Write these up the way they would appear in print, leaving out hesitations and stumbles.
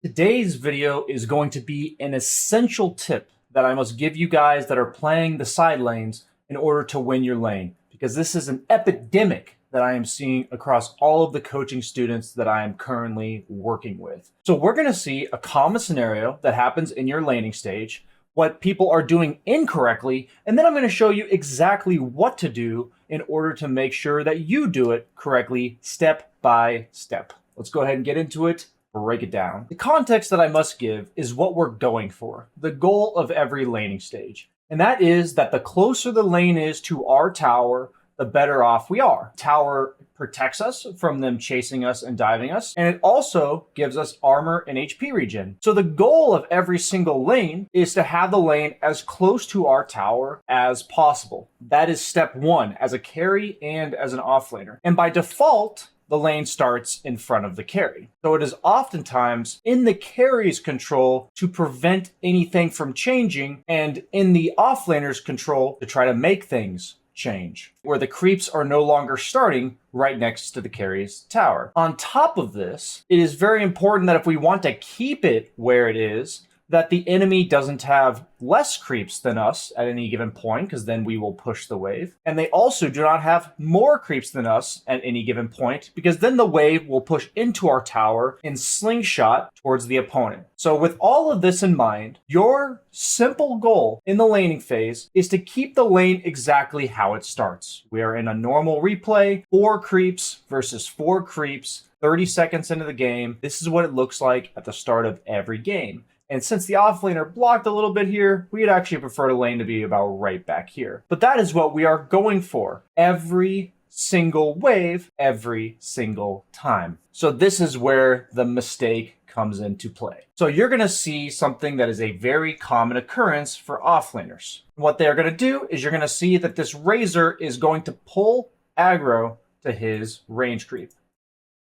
Today's video is going to be an essential tip that I must give you guys that are playing the side lanes in order to win your lane, because this is an epidemic that I am seeing across all of the coaching students that I am currently working with. So we're going to see a common scenario that happens in your laning stage, what people are doing incorrectly, and then I'm going to show you exactly what to do in order to make sure that you do it correctly step by step. Let's go ahead and get into it. Break it down. The context that I must give is what we're going for, the goal of every laning stage. And that is that the closer the lane is to our tower, the better off we are. Tower protects us from them chasing us and diving us, and it also gives us armor and HP regen. So the goal of every single lane is to have the lane as close to our tower as possible. That is step one as a carry and as an offlaner. And by default, the lane starts in front of the carry. So it is oftentimes in the carry's control to prevent anything from changing, and in the offlaner's control to try to make things change, where the creeps are no longer starting right next to the carry's tower. On top of this, it is very important that if we want to keep it where it is, that the enemy doesn't have less creeps than us at any given point, because then we will push the wave. And they also do not have more creeps than us at any given point, because then the wave will push into our tower in slingshot towards the opponent. So with all of this in mind, your simple goal in the laning phase is to keep the lane exactly how it starts. We are in a normal replay, 4 creeps versus 4 creeps, 30 seconds into the game. This is what it looks like at the start of every game. And since the offlaner blocked a little bit here, we'd actually prefer the lane to be about right back here. But that is what we are going for every single wave, every single time. So this is where the mistake comes into play. So you're going to see something that is a very common occurrence for offlaners. What they're going to do is you're going to see that this Razor is going to pull aggro to his range creep.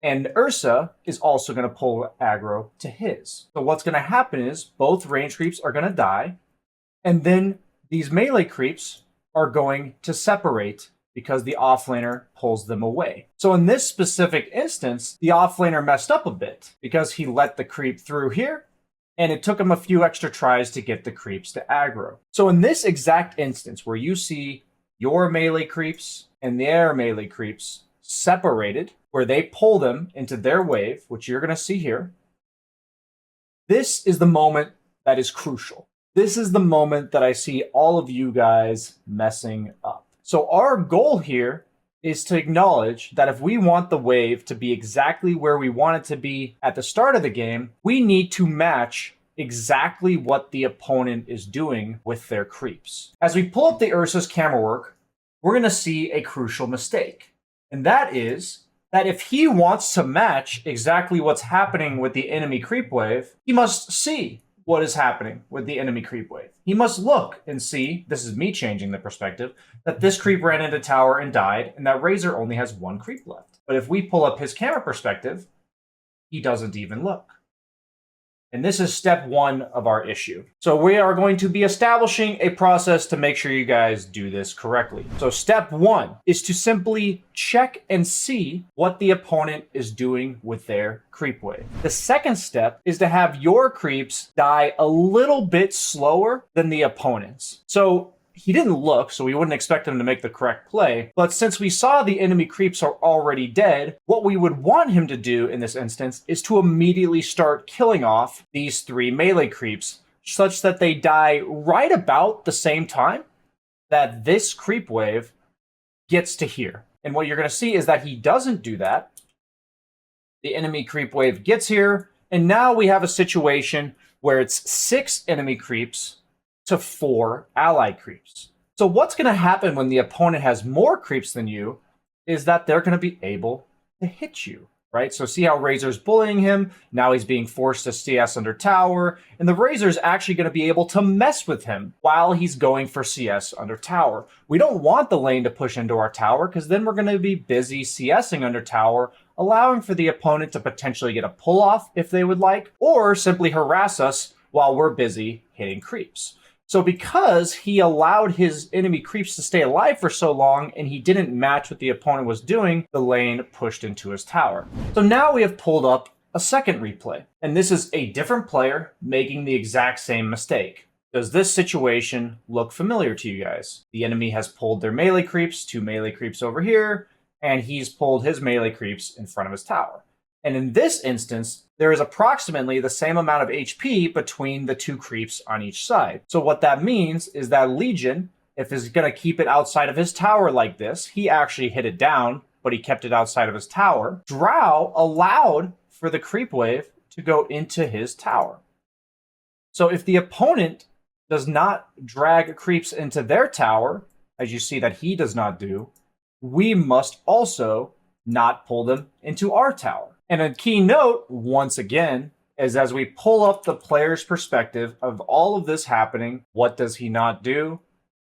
And Ursa is also going to pull aggro to his. So what's going to happen is both range creeps are going to die, and then these melee creeps are going to separate because the offlaner pulls them away. So in this specific instance, the offlaner messed up a bit because he let the creep through here, and it took him a few extra tries to get the creeps to aggro. So in this exact instance where you see your melee creeps and their melee creeps separated, where they pull them into their wave, which you're going to see here, this is the moment that is crucial. This is the moment that I see all of you guys messing up. So our goal here is to acknowledge that if we want the wave to be exactly where we want it to be at the start of the game, we need to match exactly what the opponent is doing with their creeps. As we pull up the Ursa's camera work, we're going to see a crucial mistake. And that is that if he wants to match exactly what's happening with the enemy creep wave, he must see what is happening with the enemy creep wave. He must look and see, this is me changing the perspective, that this creep ran into tower and died, and that Razor only has 1 creep left. But if we pull up his camera perspective, he doesn't even look. And this is step 1 of our issue. So we are going to be establishing a process to make sure you guys do this correctly. So step 1 is to simply check and see what the opponent is doing with their creep wave. The second step is to have your creeps die a little bit slower than the opponent's. So he didn't look, so we wouldn't expect him to make the correct play. But since we saw the enemy creeps are already dead, what we would want him to do in this instance is to immediately start killing off these 3 melee creeps, such that they die right about the same time that this creep wave gets to here. And what you're going to see is that he doesn't do that. The enemy creep wave gets here, and now we have a situation where it's 6 enemy creeps to 4 ally creeps. So what's going to happen when the opponent has more creeps than you is that they're going to be able to hit you, right? So see how Razor's bullying him? Now he's being forced to CS under tower, and the Razor's actually going to be able to mess with him while he's going for CS under tower. We don't want the lane to push into our tower, because then we're going to be busy CSing under tower, allowing for the opponent to potentially get a pull off if they would like, or simply harass us while we're busy hitting creeps. So because he allowed his enemy creeps to stay alive for so long and he didn't match what the opponent was doing, the lane pushed into his tower. So now we have pulled up a second replay. And this is a different player making the exact same mistake. Does this situation look familiar to you guys? The enemy has pulled their melee creeps, 2 melee creeps over here, and he's pulled his melee creeps in front of his tower. And in this instance, there is approximately the same amount of HP between the 2 creeps on each side. So what that means is that Legion, if he's going to keep it outside of his tower like this, he actually hit it down, but he kept it outside of his tower. Drow allowed for the creep wave to go into his tower. So if the opponent does not drag creeps into their tower, as you see that he does not do, we must also not pull them into our tower. And a key note, once again, is as we pull up the player's perspective of all of this happening, what does he not do?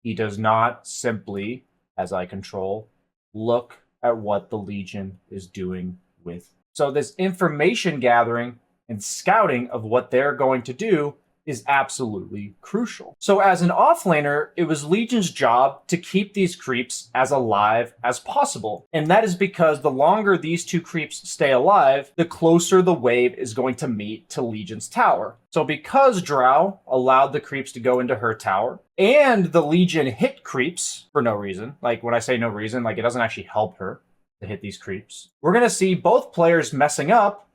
He does not simply, as I control, look at what the Legion is doing with. So this information gathering and scouting of what they're going to do is absolutely crucial. So as an offlaner, it was Legion's job to keep these creeps as alive as possible. And that is because the longer these 2 creeps stay alive, the closer the wave is going to meet to Legion's tower. So because Drow allowed the creeps to go into her tower, and the Legion hit creeps for no reason, like when I say no reason, like it doesn't actually help her to hit these creeps, we're going to see both players messing up,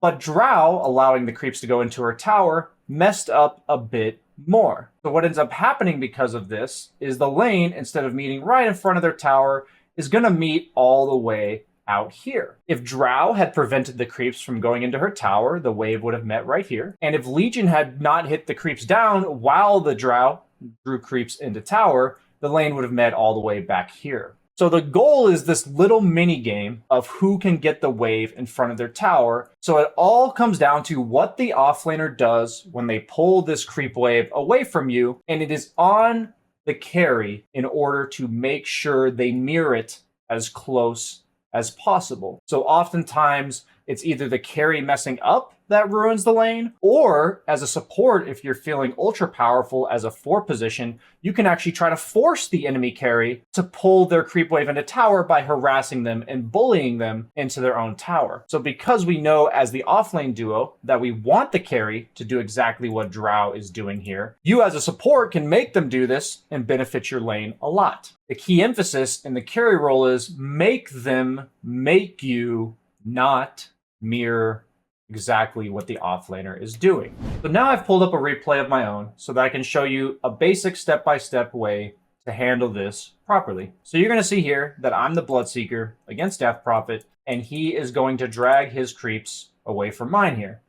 but Drow allowing the creeps to go into her tower messed up a bit more. So what ends up happening because of this is the lane, instead of meeting right in front of their tower, is going to meet all the way out here. If Drow had prevented the creeps from going into her tower, the wave would have met right here. And if Legion had not hit the creeps down while the Drow drew creeps into tower, the lane would have met all the way back here. So the goal is this little mini game of who can get the wave in front of their tower. So it all comes down to what the offlaner does when they pull this creep wave away from you, and it is on the carry in order to make sure they mirror it as close as possible. So oftentimes it's either the carry messing up that ruins the lane, or as a support, if you're feeling ultra powerful as a 4 position, you can actually try to force the enemy carry to pull their creep wave into tower by harassing them and bullying them into their own tower. So because we know as the offlane duo that we want the carry to do exactly what Drow is doing here, you as a support can make them do this and benefit your lane a lot. The key emphasis in the carry role is make them make you not mirror exactly what the offlaner is doing. So now I've pulled up a replay of my own so that I can show you a basic step-by-step way to handle this properly. So you're going to see here that I'm the Bloodseeker against Death Prophet, and he is going to drag his creeps away from mine here.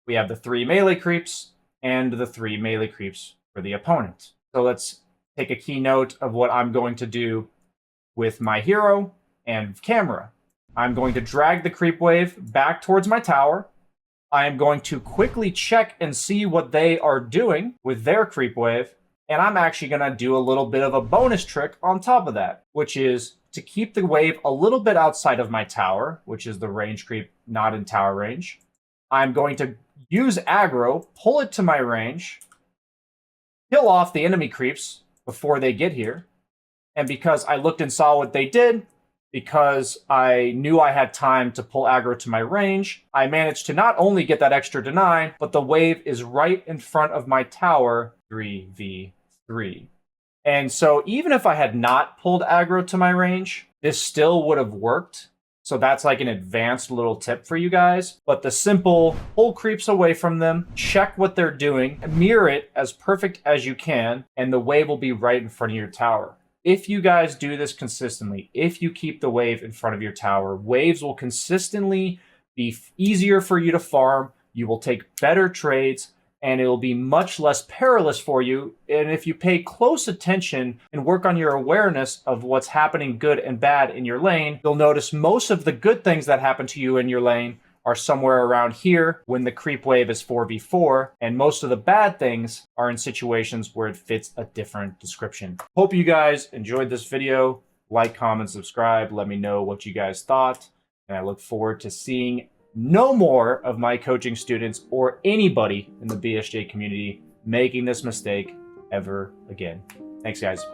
We have the 3 melee creeps and the 3 melee creeps for the opponent. So let's take a key note of what I'm going to do with my hero and camera. I'm going to drag the creep wave back towards my tower. I am going to quickly check and see what they are doing with their creep wave. And I'm actually going to do a little bit of a bonus trick on top of that, which is to keep the wave a little bit outside of my tower, which is the range creep not in tower range. I'm going to use aggro, pull it to my range, kill off the enemy creeps before they get here. And because I looked and saw what they did, because I knew I had time to pull aggro to my range, I managed to not only get that extra deny, but the wave is right in front of my tower, 3v3. And so even if I had not pulled aggro to my range, this still would have worked. So that's like an advanced little tip for you guys. But the simple pull creeps away from them, check what they're doing, mirror it as perfect as you can, and the wave will be right in front of your tower. If you guys do this consistently, if you keep the wave in front of your tower, waves will consistently be easier for you to farm. You will take better trades, and it will be much less perilous for you. And if you pay close attention and work on your awareness of what's happening good and bad in your lane, you'll notice most of the good things that happen to you in your lane are somewhere around here when the creep wave is 4v4, and most of the bad things are in situations where it fits a different description. Hope you guys enjoyed this video. Like, comment, subscribe. Let me know what you guys thought, and I look forward to seeing no more of my coaching students or anybody in the BSJ community making this mistake ever again. Thanks, guys.